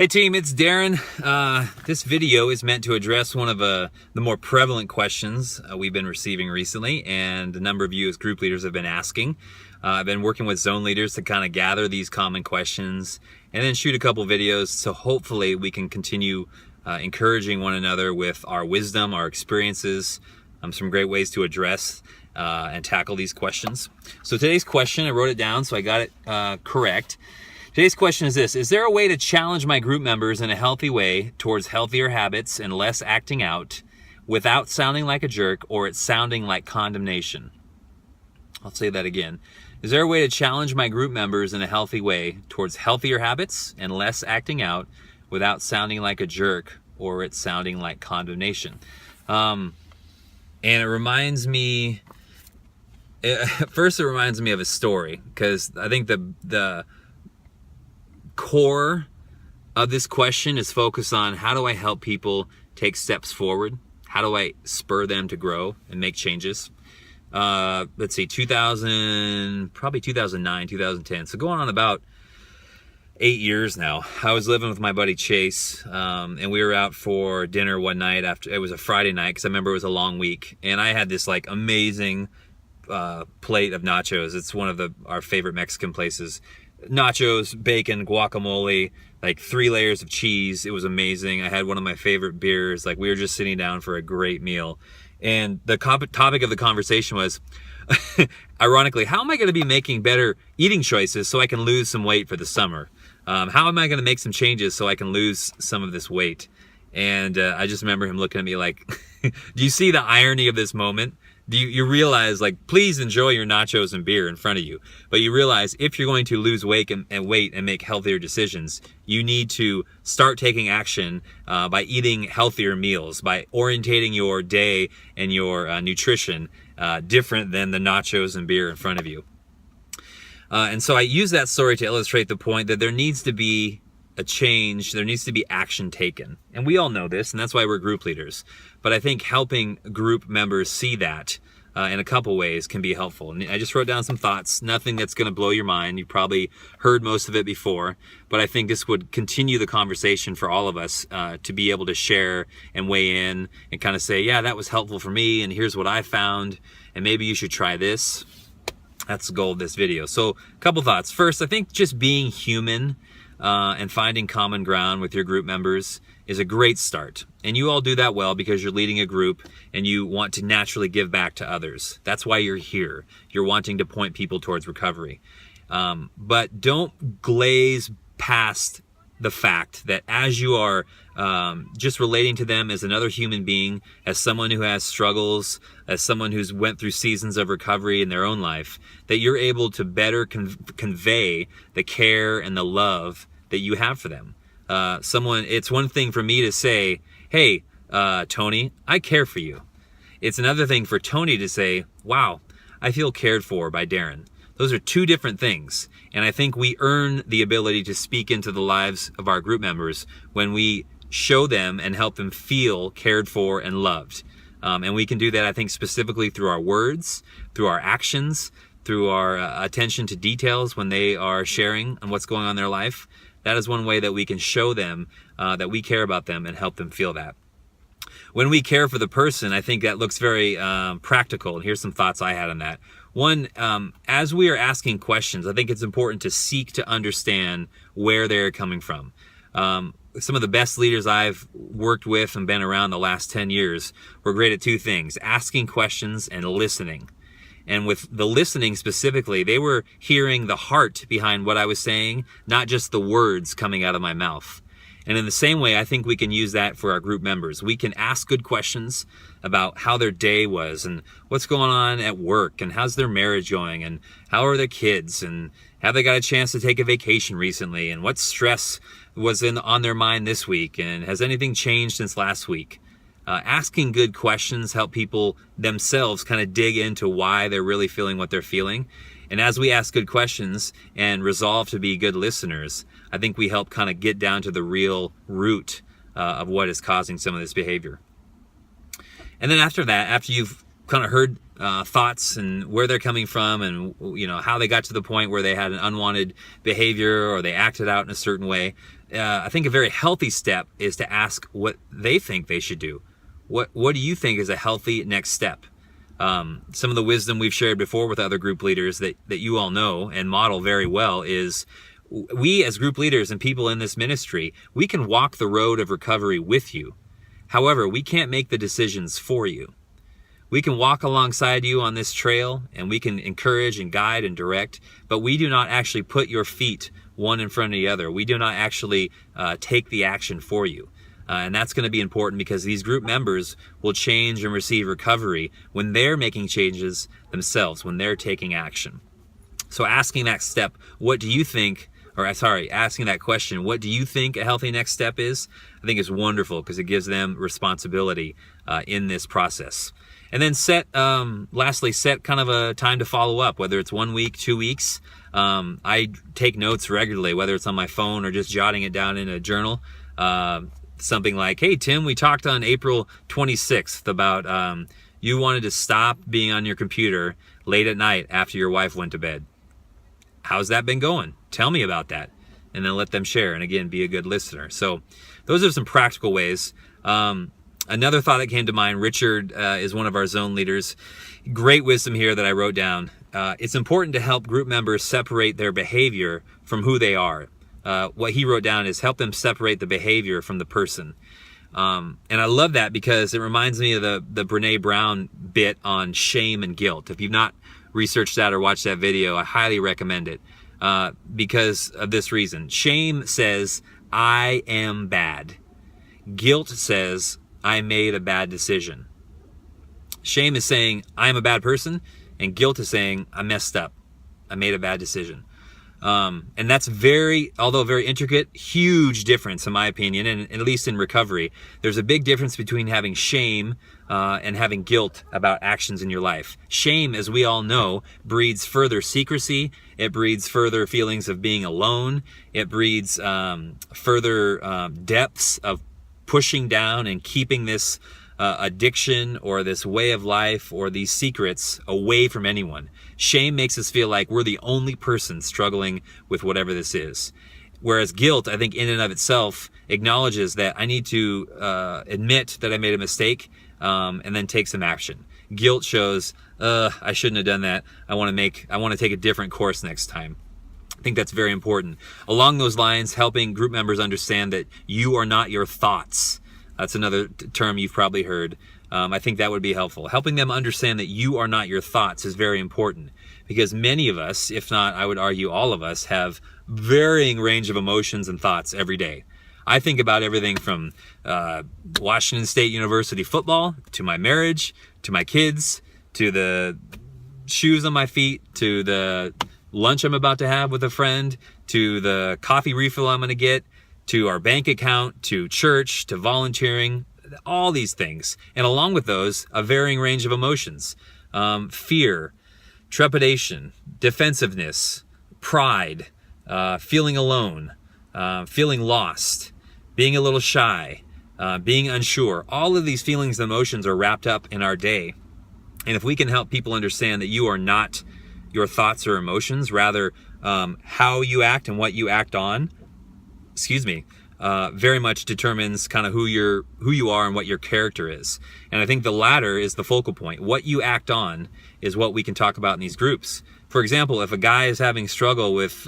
Hey team, it's Darren. This video is meant to address one of the more prevalent questions we've been receiving recently, and a number of you as group leaders have been asking. I've been working with zone leaders to kind of gather these common questions and then shoot a couple videos, so hopefully we can continue encouraging one another with our wisdom, our experiences, some great ways to address and tackle these questions. So today's question, I wrote it down so I got it correct. Today's question is this: is there a way to challenge my group members in a healthy way towards healthier habits and less acting out without sounding like a jerk or it sounding like condemnation? I'll say that again. Is there a way to challenge my group members in a healthy way towards healthier habits and less acting out without sounding like a jerk or it sounding like condemnation? And it reminds me, first it reminds me of a story, because I think the core of this question is focused on how do I help people take steps forward? How do I spur them to grow and make changes? Let's see, probably 2009, 2010. So going on about 8 years now. I was living with my buddy Chase, and we were out for dinner one night after, it was a Friday night, because I remember it was a long week, and I had this like amazing plate of nachos. It's one of our favorite Mexican places. Nachos, bacon, guacamole, like 3 layers of cheese. It was amazing. I had one of my favorite beers. Like, we were just sitting down for a great meal. And the topic of the conversation was, ironically, how am I going to be making better eating choices so I can lose some weight for the summer? How am I going to make some changes so I can lose some of this weight? And I just remember him looking at me like, do you see the irony of this moment? Do you realize, like, please enjoy your nachos and beer in front of you, but you realize if you're going to lose weight and make healthier decisions, you need to start taking action by eating healthier meals, by orientating your day and your nutrition different than the nachos and beer in front of you. And so I use that story to illustrate the point that there needs to be a change, there needs to be action taken. And we all know this, and that's why we're group leaders. But I think helping group members see that in a couple ways can be helpful. And I just wrote down some thoughts, nothing that's going to blow your mind. You've probably heard most of it before, but I think this would continue the conversation for all of us to be able to share and weigh in and kind of say, yeah, that was helpful for me, and here's what I found, and maybe you should try this. That's the goal of this video. So a couple thoughts. First, I think just being human and finding common ground with your group members is a great start. And you all do that well because you're leading a group and you want to naturally give back to others. That's why you're here. You're wanting to point people towards recovery. But don't glaze past the fact that as you are just relating to them as another human being, as someone who has struggles, as someone who's went through seasons of recovery in their own life, that you're able to better convey the care and the love that you have for them. It's one thing for me to say, hey, Tony, I care for you. It's another thing for Tony to say, wow, I feel cared for by Darren. Those are two different things. And I think we earn the ability to speak into the lives of our group members when we show them and help them feel cared for and loved. And we can do that, I think, specifically through our words, through our actions, through our attention to details when they are sharing on what's going on in their life. That is one way that we can show them that we care about them and help them feel that. When we care for the person, I think that looks very practical. And here's some thoughts I had on that. One, as we are asking questions, I think it's important to seek to understand where they're coming from. Some of the best leaders I've worked with and been around the last 10 years were great at two things: asking questions and listening. And with the listening specifically, they were hearing the heart behind what I was saying, not just the words coming out of my mouth. And in the same way, I think we can use that for our group members. We can ask good questions about how their day was and what's going on at work and how's their marriage going and how are their kids and have they got a chance to take a vacation recently and what stress was on their mind this week and has anything changed since last week. Asking good questions help people themselves kind of dig into why they're really feeling what they're feeling. And as we ask good questions and resolve to be good listeners, I think we help kind of get down to the real root of what is causing some of this behavior. And then after that, after you've kind of heard thoughts and where they're coming from and how they got to the point where they had an unwanted behavior or they acted out in a certain way, I think a very healthy step is to ask what they think they should do. What do you think is a healthy next step? Some of the wisdom we've shared before with other group leaders that you all know and model very well is we as group leaders and people in this ministry, we can walk the road of recovery with you. However, we can't make the decisions for you. We can walk alongside you on this trail and we can encourage and guide and direct, but we do not actually put your feet one in front of the other. We do not actually take the action for you. And that's going to be important because these group members will change and receive recovery when they're making changes themselves, when they're taking action. So asking that step, asking that question, what do you think a healthy next step is? I think is wonderful because it gives them responsibility in this process. And then lastly, set kind of a time to follow up, whether it's 1 week, 2 weeks. I take notes regularly, whether it's on my phone or just jotting it down in a journal. Something like, hey, Tim, we talked on April 26th about you wanted to stop being on your computer late at night after your wife went to bed. How's that been going? Tell me about that. And then let them share. And again, be a good listener. So those are some practical ways. Another thought that came to mind, Richard is one of our zone leaders. Great wisdom here that I wrote down. It's important to help group members separate their behavior from who they are. What he wrote down is help them separate the behavior from the person. And I love that because it reminds me of the Brene Brown bit on shame and guilt. If you've not researched that or watched that video, I highly recommend it because of this reason. Shame says, I am bad. Guilt says, I made a bad decision. Shame is saying, I'm a bad person, and guilt is saying, I messed up. I made a bad decision. And that's although very intricate, huge difference in my opinion, and at least in recovery. There's a big difference between having shame and having guilt about actions in your life. Shame, as we all know, breeds further secrecy. It breeds further feelings of being alone. It breeds further depths of pushing down and keeping this addiction or this way of life or these secrets away from anyone. Shame makes us feel like we're the only person struggling with whatever this is. Whereas guilt, I think in and of itself, acknowledges that I need to admit that I made a mistake and then take some action. Guilt shows, I shouldn't have done that. I want to take a different course next time. I think that's very important. Along those lines, helping group members understand that you are not your thoughts. That's another term you've probably heard. I think that would be helpful. Helping them understand that you are not your thoughts is very important because many of us, if not, I would argue all of us, have varying range of emotions and thoughts every day. I think about everything from Washington State University football, to my marriage, to my kids, to the shoes on my feet, to the lunch I'm about to have with a friend, to the coffee refill I'm going to get, to our bank account, to church, to volunteering, all these things. And along with those, a varying range of emotions. Fear, trepidation, defensiveness, pride, feeling alone, feeling lost, being a little shy, being unsure. All of these feelings and emotions are wrapped up in our day. And if we can help people understand that you are not your thoughts or emotions, rather how you act and what you act on, very much determines kind of who you are and what your character is. And I think the latter is the focal point. What you act on is what we can talk about in these groups. For example, if a guy is having struggle with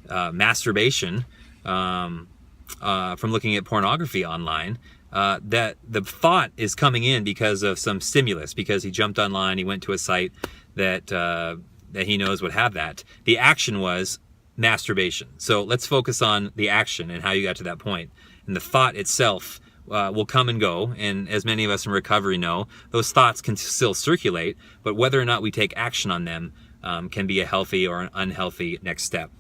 masturbation from looking at pornography online, that the thought is coming in because of some stimulus, because he jumped online, he went to a site that he knows would have that. The action was masturbation. So let's focus on the action and how you got to that point. And the thought itself will come and go. And as many of us in recovery know, those thoughts can still circulate, but whether or not we take action on them can be a healthy or an unhealthy next step.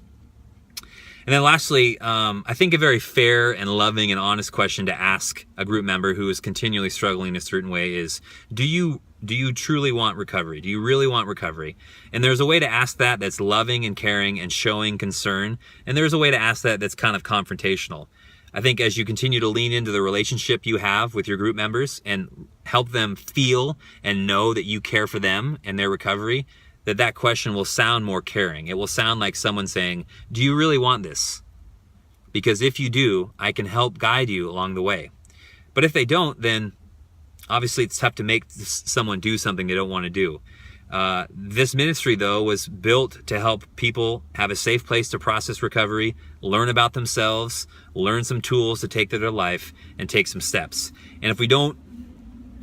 And then lastly, I think a very fair and loving and honest question to ask a group member who is continually struggling in a certain way is, do you truly want recovery? Do you really want recovery? And there's a way to ask that that's loving and caring and showing concern. And there's a way to ask that that's kind of confrontational. I think as you continue to lean into the relationship you have with your group members and help them feel and know that you care for them and their recovery, that question will sound more caring. It will sound like someone saying, do you really want this? because if you do, I can help guide you along the way. But if they don't, then obviously it's tough to make someone do something they don't want to do. This ministry, though, was built to help people have a safe place to process recovery, learn about themselves, learn some tools to take to their life, and take some steps. And if we don't,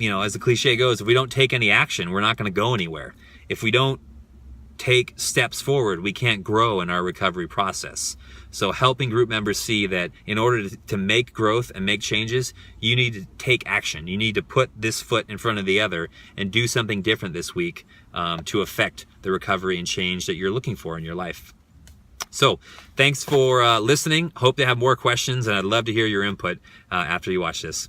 as the cliche goes, if we don't take any action, we're not going to go anywhere. If we don't take steps forward, we can't grow in our recovery process. So helping group members see that in order to make growth and make changes, you need to take action. You need to put this foot in front of the other and do something different this week to affect the recovery and change that you're looking for in your life. So thanks for listening. Hope to have more questions, and I'd love to hear your input after you watch this.